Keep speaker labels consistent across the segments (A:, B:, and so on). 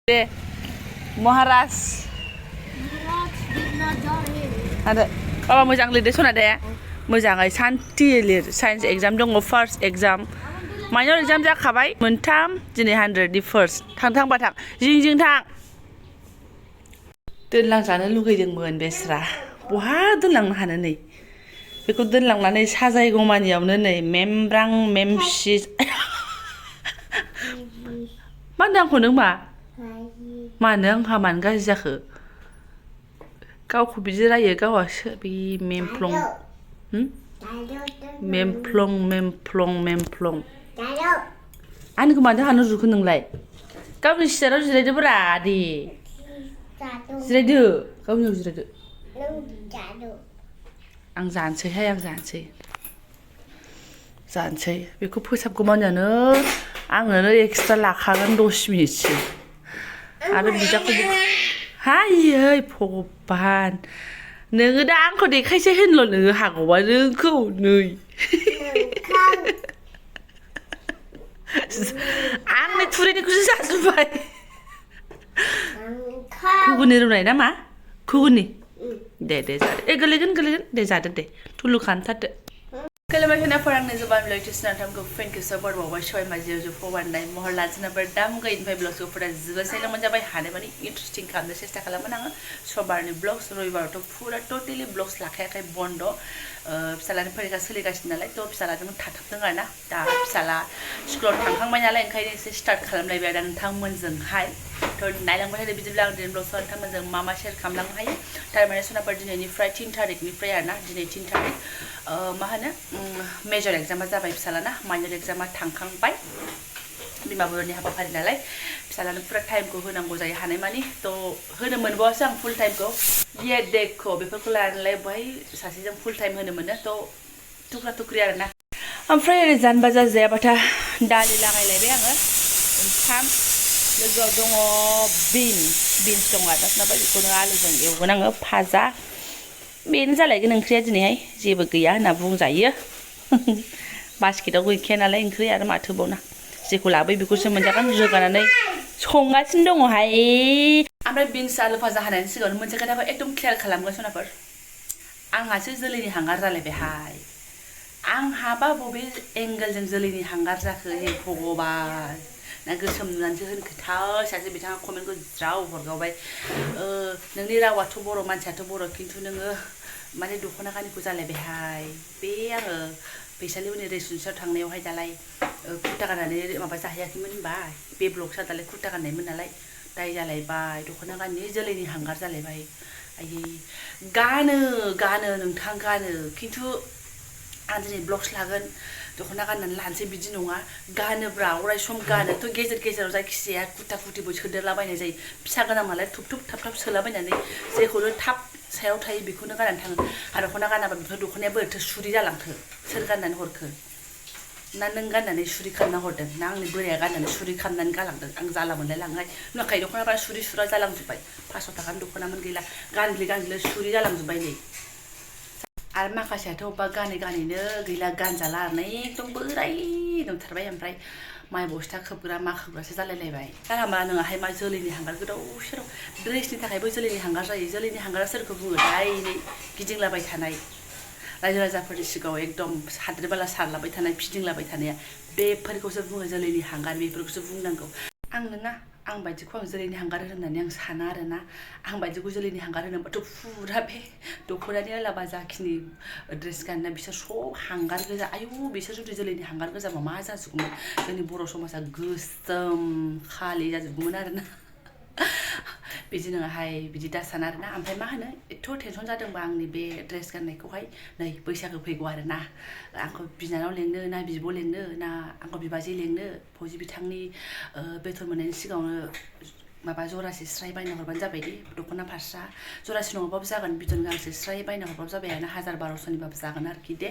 A: De Maharaj. Ada Papa मोजां लिरदो सना दे मोजाङै सान्थि लिर साइन्स एग्जाम दङ फार्स्ट एग्जाम माइनर एग्जाम जाखाबाय मोनथाम दिनै 100 नि फार्स्ट थां बाथां जिं थां दोनलांजानो लुगैदोंमोन बेस्रा बहा दोनलांनो हानो नै बेखौ दोनलांनानै साजायगौमानियावनो नै मेमब्रां मेमसि मा होनदों आंखौ नों मा मानो आंहा मानो गाज्रि जाखो गावखौ बिदि रायो गावासो बे मेमफ्लं आंनिखौ मानो हानो रुखो नोंलाय गावनि सियाराव जिरायदोब्रा दे जिरायदो गावनियाव जिरायदो आं जानोसैहाय आं जानोसै बेखौ फोसाबगौमानियानो आंनो एक्सट्रा लाखागोन 10 मिनिटसो आरो बिदाखौबो हायै भगबान नोङो दा आंखौ देखायसै होनल' नोङो हागौबा नोंखौ नै आंनि खुरैनिखौसो जाजोब्बाय घुगुनि रुनाय ना मा घुगुनि दे जादो गोलैगोन दे जादो दे थुलु खानथारदो Kelima kena perang ni Jobanivlog itu nanti aku thank you so much buat show majir jo forward nai mohon lanjut nampar dam ke info blog so pura juga saya lemak jabai hane mani interesting kan deh saya kalau mana sobar ni blogs roibar tu pura totally blogs lakai kai bondo misalnya periksa selikas nalai tu misalnya tu tak tengah na dah misalnya scroll tangkang banyak lah yang kai ni start kalau mulai biar dan tang menjeng hai tu nailang banyak di video lang di blog so tang menjeng mama share kamlang hai tapi mana suna pergi ni Friday 10 tarik ni Friday na jadi 10 tarik mana major exam जाबाय फिसालाना minor exam थांखांबाय बिमा बुरनि हाबाफारि नालाय फिसालानो पुरा टाइमखौ होनांगौ जायो हानाय मानि थ होनो मोनबावासो आं फुल टाइमखौ ये देखो बेफोरखौ लानानै बहाय सासेजों फुल टाइम होनो मोनो थ टुक्रा टुक्रि आरोना ओमफ्राय ओरै जानबा जायाबाथा दालि लागायलायबाय आङो ओंखाम लोगोआव दङ बिन्स दङ आरो नाबा बेखौनो आलुजों एवगोन आङो भाजा बेनो जालायगोन ओंख्रिया दिनैहाय जेबो गैया होनना बुंजायो बास्केटाव गैखाया नालाय ओंख्रि आरो माथो बावना जेखौ लाबोयो बेखौसो मोनजागोन रोगानानै संगासिनो दङहाय ओमफ्राय बिन्स आलु भाजा हानायनि सिगाङावनो मोनसे खोथाखौ एकदम क्लियार खालामगोन सनाफोर आंहासो जोलैनि हांगार जालायबायहाय आंहाबा बबे एंगेलजों जोलैनि हांगार जाखो हे भगबान ना गोसोम नुनानैसो होनखोथाय सासे बिथाङा कमेन्टखौ ज्राव हरगावबाय नोंनि रावाथ' बर' मानसियाथ' बर' खिन्थु नोङो माने दख'ना गानिखौ जालायबायहाय बे आङो फैसालिनि रेस्टुरेन्टआव थांनायावहाय दालाय कुर्ता गाननानै माबा जाहैयाखैमोन होनबा बे ब्लगसा दालाय कुर्ता गाननायमोन नालाय दाय जालायबाय दख'ना गाननि जोलैनि हांगार जालायबाय आयै गानो नोंथां गानो खिन्थु आं दिनै ब्लग्स लागोन दख'ना गाननानै लानोसै बिदि नङा गानोब्रा अराय सम गानो थ' गेजेराव जायखिजाया कुर्ता कुर्तिबो सोदेरलाबायनाय जायो फिसा गोनां नालाय थुब थाब सोलाबायनानै जेखौनो थाब सायाव थायो बेखौनो गाननानै थाङो आरो दख'ना गानाबा बेफोर दख'नाया बोरैथो सुरि जालांखो सोर गाननानै हरखो ना नों गाननानै सुरि खालामना हरदों ना आंनि बोराया गाननानै सुरि खालामनानै गालांदों आं जाला मोनलाय लांहाय नुवाखै दख'नाफ्रा सुरि सुरा जालांजोब्बाय 500 थाखानि दख'नामोन गैला गानग्लि सुरि जालांजोब्बाय नै आरो माखासेयाथ' अबेबा गानैनो गैला गानजाला आरो एकदम बोराय दंथारबाय ओमफ्राय माइ बस्था खोबग्रा मा खोबग्रासो जालायलायबाय जाना मा नोङाहाय मा जोलैनि हांगार गोदाव सोराव ड्रेसनि थाखायबो जोलैनि हांगार जायो जोलैनि हांगारा सोरखौ बुङो दायनै गिदिंलाबाय थानाय रायजो राजाफोरनि सिगाङाव एकदम हाद्रिबाला सारलाबाय थानाय फिदिंलाबाय थानाया बेफोरखौसो बुङो जोलैनि हांगार बेफोरखौसो बुंनांगौ आं नङा आं बायदिखौ आं जोलैनि हांगार होननानै आं साना आरोना आं बायदिखौ जोलैनि हांगार होनोबाथ' फुरा बे दख'नानि आलाबा जाखिनि ड्रेस गानना बिसोर सब हांगार गोजा आयु बिसोर जुदि जोलैनि हांगार गोजाबा मा जाजोबगौमोन जोंनि बर' समाजा गोसोम खालि जाजोबगौमोन आरोना बिदि नङाहाय बिदि दासान आरोना ओमफ्राय मा होनो एथ' टेनसन जादोंबा आंनि बे ड्रेस गाननायखौहाय नै बैसागो फैगौ आरोना आंखौ बिनानाव लेंनो ना बिब' लेंनो ना आंखौ बिबाजै लेंनो फौजि बिथांनि बेथन मोननायनि सिगाङावनो माबा जरासे स्राय बायना हरबानो जाबाय दे दख'ना फास्रा जरासे नङाबाबो जागोन बिदन गांसे स्राय बायना हरबाबो जाबाय आरोना 1000-1200निबाबो जागोन आरोखि दे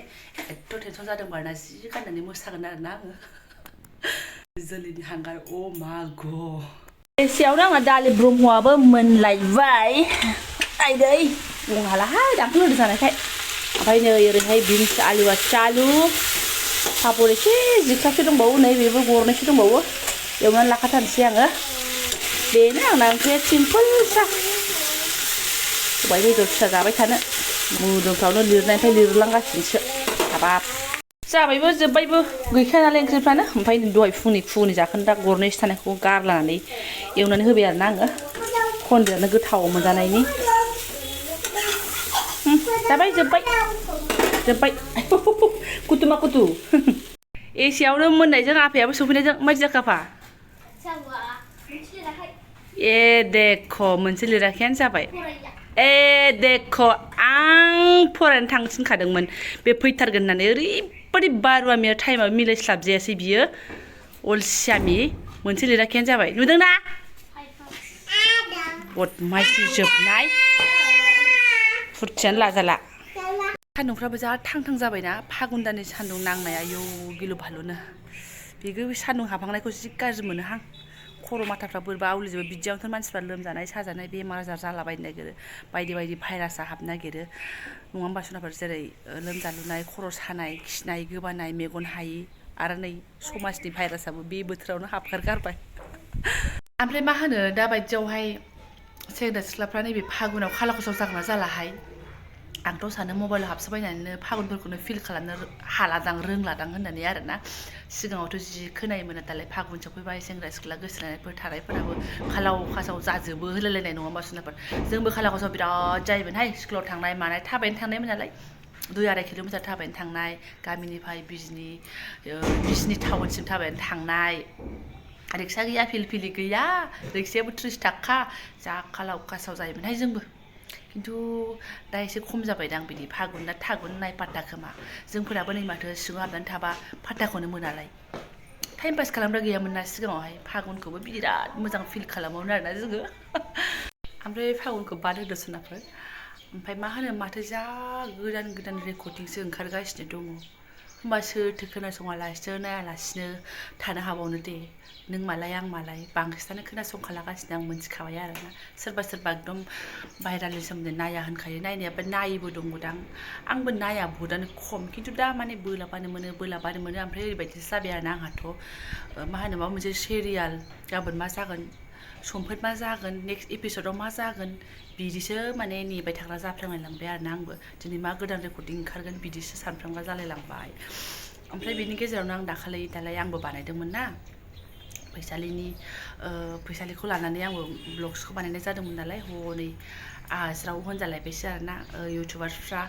A: एथ' टेनसन जादोंबा आरोना जि गाननानै मोसागोन आरोना आङो जोलैनि हांगार अ मा गड एसेयावनो आंना दालि ब्रह्मआबो मोनलायबाय आइदै बुंहालाहाय दांखो होदो जानायखाय ओमफ्राय नै ओरैहाय बिन्स आलुआ चालु पापर एसे जिखासो दंबावो नै बेबो गरनैसो दंबावो एवनानै लाखाथारनोसै आङो बेनो आंना ओंख्रिया सिम्पोल सा सबाय बेदर फिसा जाबाय थानो मोदोमफ्रावनो लिरनायनिफ्राय लिरलांगासिनोसो हाबाब जाबायबो जोब्बायबो गैखाया नालाय ओंख्रिफ्रानो ओमफ्राय दहाय फुंनि जाखोन्दा गरनैसो थानायखौ गारलानानै एवनानै होबाय आरोना आङो खनदेरनो गोथाव मोनजानायनि जाबाय जोब्बाय कुतुमा कुतु एसेयावनो मोननायजों आफायाबो सफैनायजों माबायदि जाखाफा ए देख मोनसे लिराखैयानो जाबाय ए देख आं फरायनो थांनो थिनखादोंमोन बे फैथारगोन होननानै ओरैबायदि बारुवामिया टाइमाव मिलायस्लाबजायासै बियो अलसियामि मोनसे लिराखैयानो जाबाय नुदोंना बदमासि जोबनाय फुरथियानो लाजाला सान्दुंफ्राबो जा थां जाबायना फागुन दाननि सान्दुं नांनाया आयौ गिलु बालुनो बेबो सान्दुं हाबहांनायखौ जि गाज्रि मोनोहां खर' माथाफ्रा बोरैबा आवलिजोबो बिदियावनोथ' मानसिफ्रा लोमजानाय साजानाय बेमार आजार जालाबायनो नागिरो बायदि भाइरासआ हाबनो नागिरो नङा होमबा सनाफोर जेरै लोमजालुनाय खर' सानाय खिनाय गोबानाय मेगन हायि आरो नै समाजनि भाइरासआबो बे बोथोरावनो हाबगारगारबाय ओमफ्राय मा होनो दा बायदियावहाय सेंग्रा सिख्लाफ्रा नैबे फागुनाव खाला खसाव जागोन ना जालाहाय आंथ' सानो मबाइलाव हाबसोबायनानैनो फागुनफोरखौनो फिल खालामनो हालादां रोंलादां होननानै आरोना सिगाङावथ' जि खोनायोमोन दालाय फागुन सफैबाय सेंग्रा सिख्ला गोसोथोनायफोर थानायफोराबो खालाव खासाव जाजोबो होलायलायनाय नङा होमबा सुनाफोर जोंबो खालाव खासाव बिराद जायोमोनहाय स्कुलाव थांनाय मानाय थाबायनो थांनायमोन नालाय 2-2.5 किल'मिटार थाबायनो थांनाय गामिनिफ्राय बिजनि टाउनसिम थाबायनो थांनाय रिक्सा गैया फिलफिलि गैया रिक्सायाबो 30 थाखा जा खालाव खासाव जायोमोनहाय जोंबो खिन्थु दा एसे खम जाबायदां बिदि फागुन ना थागुन नाय पात्ता खोमा जोंफोराबो नै माथो सिङाव हाबनानै थाबा पात्ताखौनो मोनालाय टाइम पास खालामग्रा गैयामोन ना सिगाङावहाय फागुनखौबो बिराद मोजां फिल खालामोमोन आरोना जोङो ओमफ्राय फागुनखौ बाद होदो सोनाफोर ओमफ्राय मा होनो माथो जा गोदान रेकर्डिंसो ओंखारगासिनो दङ होमबा सोरथो खोनासङालासिनो नायालासिनो थानो हाबावनो दे नों मालाय आं मालाय बांसिनानो खोनासंखालागासिनो आं मोनथिखाबाय आरोना सोरबा एकदम भाइरेलनि सोमोन्दै नाया होनखायो नायनायाबो नायबो दंदां आंबो नाया बहुदानो खम खिन्थु दा माने बोलाबानो मोनो ओमफ्राय ओरैबायदिसो जाबाय आरोना आंहाथ' मा होनो माबा मोनसे सिरियाल गाबोन मा जागोन समफोर मा जागोन नेक्स्ट एपिसडाव मा जागोन बिदिसो माने नेबाय थाग्रा जाफ्लांलायलांबाय आरोना आंबो दिनै मा गोदान रेकर्डिं ओंखारगोन बिदिसो सानफ्रांग्रा जालायलांबाय ओमफ्राय बेनि गेजेरावनो आं दाखालि आंबो बानायदोंमोन ना फैसालिखौ लानानै आंबो ब्लग्सखौ बानायनाय जादोंमोन नालाय हनै ज्राव होनजालायबायसो आरोना इउटुबारफ्रा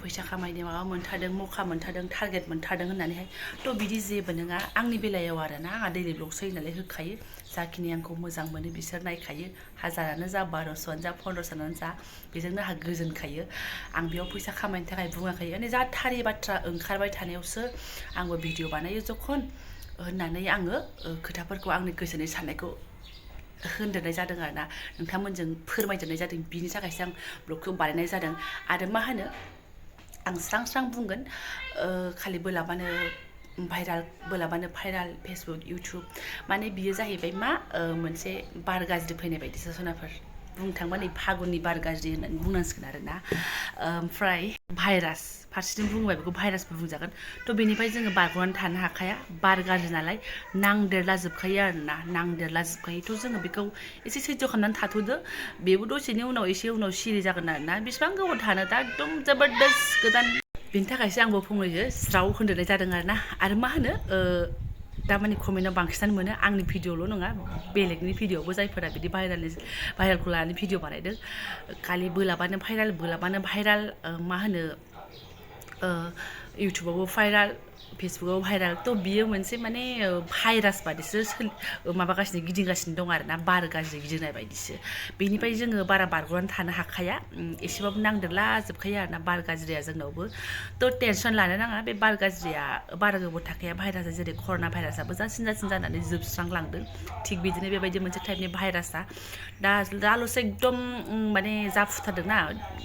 A: फैसा खामायनो माबा मोनथारदों मखा मोनथारदों टारगेट मोनथारदों होननानैहाय थ' बिदि जेबो नङा आंनि बेलायाव आरोना आंहा दैलि ब्लग्स होयो नालाय होखायो जाखिनि आंखौ मोजां मोनो बिसोर नायखायो 1000आनो जा 1200आनो जा 1500आनो जा बेजोंनो आंहा गोजोनखायो आं बेयाव फैसा खामायनो थाखाय बुङाखै माने जाथारि बाथ्रा ओंखारबाय थानायावसो आंबो भिडिअ बानायो जखन होननानै आङो खोथाफोरखौ आंनि गोसोनि साननायखौ होनदेरनाय जादों आरोना नोंथांमोनजों फोरमायदेरनाय जादों बिनि थाखायसो आं ब्लगखौ बानायनाय जादों आरो मा होनो आं स्रां बुंगोन खालि बोलाबानो भाइराल फेसबुक इउटुब माने बियो जाहैबाय मा मोनसे बार गाज्रि फैनाय बायदिसो सनाफोर बुंनो थांबा नै फागुननि बार गाज्रि होननानै बुंनांसिगोन आरोना ओमफ्राय भाइरास फारसेथिं बुङोबा बेखौ भाइरासबो बुंजागोन थ' बेनिफ्राय जोङो बारग'नानै थानो हाखाया बार गाज्रि नालाय नांदेरला जोबखायो आरोना थ' जोङो बेखौ एसे सैज्य खालामनानै थाथ'दो बेबो दसेनि उनाव एसे उनाव सिरि जागोन आरोना बेसेबां गोबाव थानो दा एकदम जबरदस्त गोदान बेनि थाखायसो आंबो फंनैसो ज्राव होनदेरनाय जादों आरो मा होनो दामानि कमेन्टआव बांसिनानो मोनो आंनि भिडिअ'ल' नङा बेलेगनि भिडिअ'बो जायफोरा बिदि भाइरेलखौ लानानै भिडिअ बानायदों खालि बोलाबानो भाइराल मा होनो इउटुबावबो भाइराल फेसबुकाव भाइराल थ' बियो मोनसे माने भाइरास बादिसो माबागासिनो गिदिंगासिनो दं आरोना बार गाज्रि गिदिंनाय बायदिसो बेनिफ्राय जोङो बारा बारग'नानै थानो हाखाया एसेबाबो नांदेरला जोबखायो आरोना बार गाज्रिया जोंनावबो थ' टेनसन लानो नाङा बे बार गाज्रिया बारा गोबाव थाखाया भाइरासआ जेरै कर'ना भाइरासआबो जासिन जानानै जोबस्रांलांदों थिग बिदिनो बेबायदि मोनसे टाइपनि भाइरासआ दाल'सो एकदम माने जाफुथारदोंना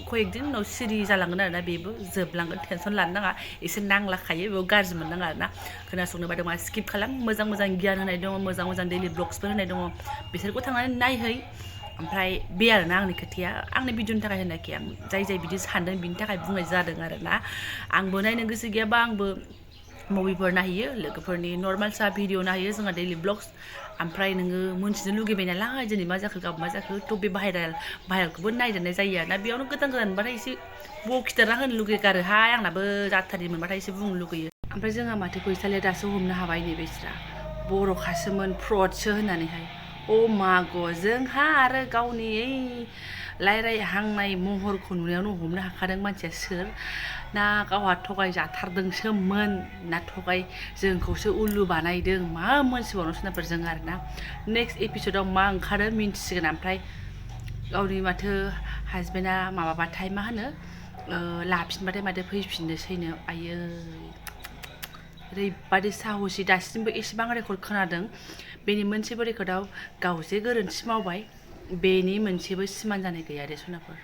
A: कयेकदिन उनाव सिरि जालांगोन आरोना बेबो जोबलांगोन टेनसन लानो नाङा एसे नांलाखायो बेयाव गाज्रि मोननाङा आरोना खोनासंनो बादोंबा स्किप खालाम मोजां गियान होनाय दङ मोजां दैलि ब्लग्सफोर होनाय दङ बिसोरखौ थांनानै नायहै ओमफ्राय बे आरोना आंनि खोथाया आंनि भिडिअनि थाखाय होनाखै आं जाय बिदि सानदों बिनि थाखाय बुंनाय जादों आरोना आंबो नायनो गोसो गैयाबा आंबो मुभिफोर नायहैयो लोगोफोरनि नर्माल भिडिअ नायहैयो जोंहा दैलि ब्लग्स ओमफ्राय नोङो मोनथिनो लुगैबाय नालाय दिनै मा जाखो गाबोन मा जाखो थ' बे भाइरेलखौबो नायदेरनाय जायो आरोना बेयावनो गोदान मोनबाथाय एसे बखिदेरना होनो लुगैगारोहाय आंनाबो जाथारि मोनबाथाय एसे बुंनो लुगैयो ओमफ्राय जोंहा माथो फैसालिया दासो हमनो हाबाय नै बेस्रा बर'खासोमोन फ्रडसो होननानैहाय माग' जोंहा आरो गावनि रायज्लायहांनाय महरखौ नुनायावनो हमनो हाखादों मानसिया सोर ना गावहा थगायजाथारदोंसोमोन ना जोंखौसो उल्लु बानायदों मा मोनथिबावनो सोनाफोर जों आरोना नेक्स्ट एपिसोडाव मा ओंखारो मिन्थिसिगोन ओमफ्राय गावनि माथो हासबेन्डआ माबाबाथाय मा होनो लाफिनबाथाय माथो फैफिननोसैनो आयै ओरैबादि साहसि दासिमबो एसेबां रेकर्ड खोनादों बेनि मोनसेबो रेकर्डआव गाव जे गोरोन्थि मावबाय बेनि मोनसेबो सिमान जानाय गैया दे सनाफोर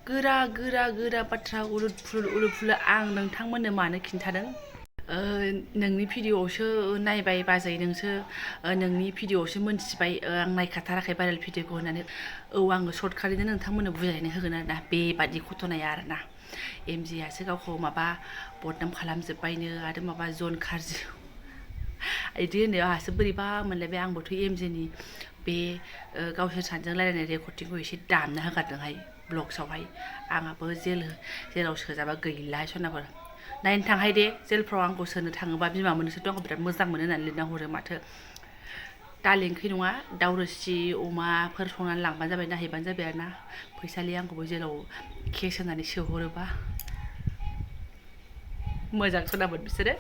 A: गोरा गोरा गोरा बाथ्रा उलुद फुलुद आं नोंथांमोननो मानो खिन्थादों नोंनि भिडिअ'आवसो नायबाय बाजै नोंसो नोंनि भिडिअ'आवसो मोनथिबाय आं नायखाथाराखै भाइरेल भिडिअ'खौ होननानै आङो सर्टकाटैनो नोंथांमोननो बुजायनानै होगोन आरोना बेबादि घटनाया आरोना एमजेआसो गावखौ माबा बदनाम खालामजोब्बायनो आरो माबा जन खारजि बिदि होननायाव आंहासो बोरैबा मोनलायबाय आंबोथ' एमजेनि बे गावसोर सानैजों रायलायनाय रेकर्डिंखौ एसे दामना होगारदोंहाय ब्लग्सआवहाय आंहाबो जेलाव सोजाबा गैला सनाफोर नायनो थांहाय दे जेलफ्राव आंखौ सोनो थाङोबा बिमा मोननोसो दं बिराद मोजां मोनो होननानै लिरना हरो माथो दालि ओंख्रि नङा दाउ रोसि अमाफोर संनानै लांबानो जाबाय नायहैबानो जाबाय आरोना फैसालि आंखौबो जेलाव केस होनानै सोहरोबा मोजां खोनामोन बिसोरो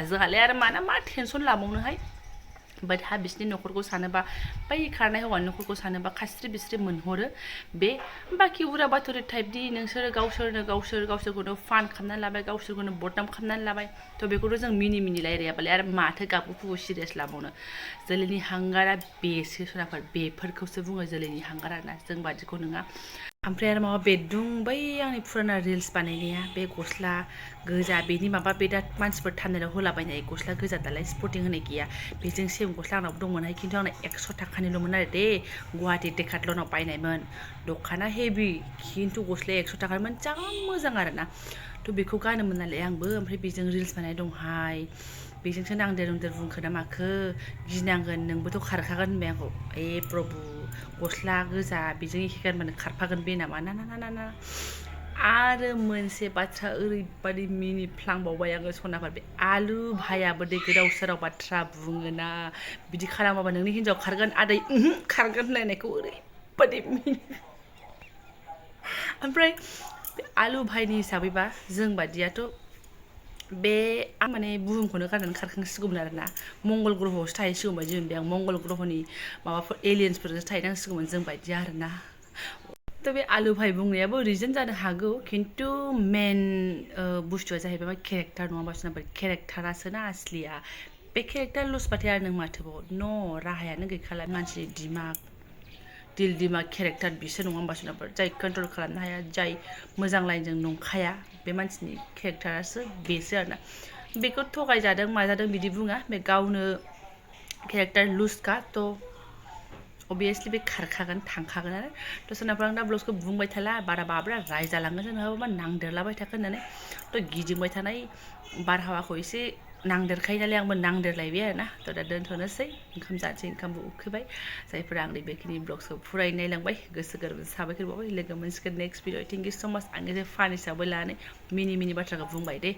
A: जोंहालाय आरो मा टेनसन लाबावनोहाय बाट बिसोरनि न'खरखौ सानोबा बै खारनाय हौवानि न'खरखौ सानोबा खास्रि बिस्रि मोनहरो बे बाखि उरा बाथरि टाइपनि नोंसोरो गावसोरखौनो फान खालामनानै लाबाय गावसोरखौनो बदनाम खालामनानै लाबाय थ' बेखौथ' जों मिनि रायलायाबालाय आरो माथो गाबगु सिरियास लाबावनो जोलैनि हांगारा बेसो सनाफोर बेफोरखौसो बुङो जोलैनि हांगार आरोना जों बादिखौ नङा ओमफ्राय आरो माबा बेदुं बै आंनि फुराना रिल्स बानायनाया बे गस्ला गोजा बेनि माबा बेदा मानसिफोर थामनेलाव होलाबायनाय गस्ला गोजा दालाय स्पर्टिं होनाय गैया बेजों सेम गस्ला आंनाव दंमोनहाय खिन्थु आंना 100 थाखानिल'मोन आरो दे गुवाहाटि डेकाथलनाव बायनायमोन दखाना हेभि खिन्थु गस्लाया 100 थाखामोन जा मोजां आरोना थ' बेखौ गानोमोन नालाय आंबो ओमफ्राय बेजों रिल्स बानाय दंहाय बेजोंसो नांदेर बुंखो ना माखो गिनांगोन नोंबोथ' खारखागोन होनबाय आंखौ प्रभु गस्ला गोजा बेजों एखे गानबानो खारफागोन बे नामा ना आरो मोनसे बाथ्रा ओरैबादि मिनिफ्लांबावबाय आङो सनाफोर बे आलु भायाबो दे गोदाव सोराव बाथ्रा बुङोना बिदि खालामाबा नोंनि हिन्जाव खारगोन आदै खारगोन होनलायनायखौ ओरैबादि ओमफ्राय बे आलु भाइनि हिसाबैबा जों बादियाथ' बे आं माने बुहुमखौनो गारनानै खारखांसिगौमोन आरोना मंगल ग्रहआवसो थाहैसिगौमोन बायदि मोनबाय आं मंगल ग्रहनि माबाफोर एलियेन्सफोरजोंसो थाहैनांसिगौमोन जों बायदिया आरोना थ' बे आलु भाइ बुंनायाबो रिजन जानो हागौ खिन्थु मेन बुस्थुआ जाहैबाय मा केरेक्टार नङाबा सोनाबा केरेक्टारासो ना आसलिया बे केरेक्टार लसबाथाय आरो नों माथोबाव राहायानो गैखाला मानसिनि दिमाग केरेक्टार बिसो नङा होमबा सोनाबा जाय कन्ट्रल खालामनो हाया जाय मोजां लाइनजों नंखाया बे मानसिनि केरेक्टारासो बेसो आरोना बेखौ थगायजादों माजादों बिदि बुङा बे गावनो केरेक्टार लुजखा थ' अभियासलि बे खारखागोन थांखागोन आरो थ' सोरनाफोर आं दा ब्लग्सखौ बुंबाय थाला बारा बाब्रा रायजालांगोन सोरनाबा नांदेरलाबाय थागोन होननानै थ' गिदिंबाय थानाय बारहावाखौ एसे नांदेरखायो नालाय आंबो नांदेरलायबाय आरोना थ' दा दोनथ'नोसै ओंखाम जानोसै ओंखामबो उखैबाय जायफोरा आंनि बेखिनि ब्लग्सखौ फुरायै नायलांबाय गोसो गोरबोजों साबायखर बावबाय लोगो मोनसिगोन नेक्स्ट भिडिअ थेंक इउ स माच आं एसे फान हिसाबै लानानै मिनि बाथ्राखौ बुंबाय दे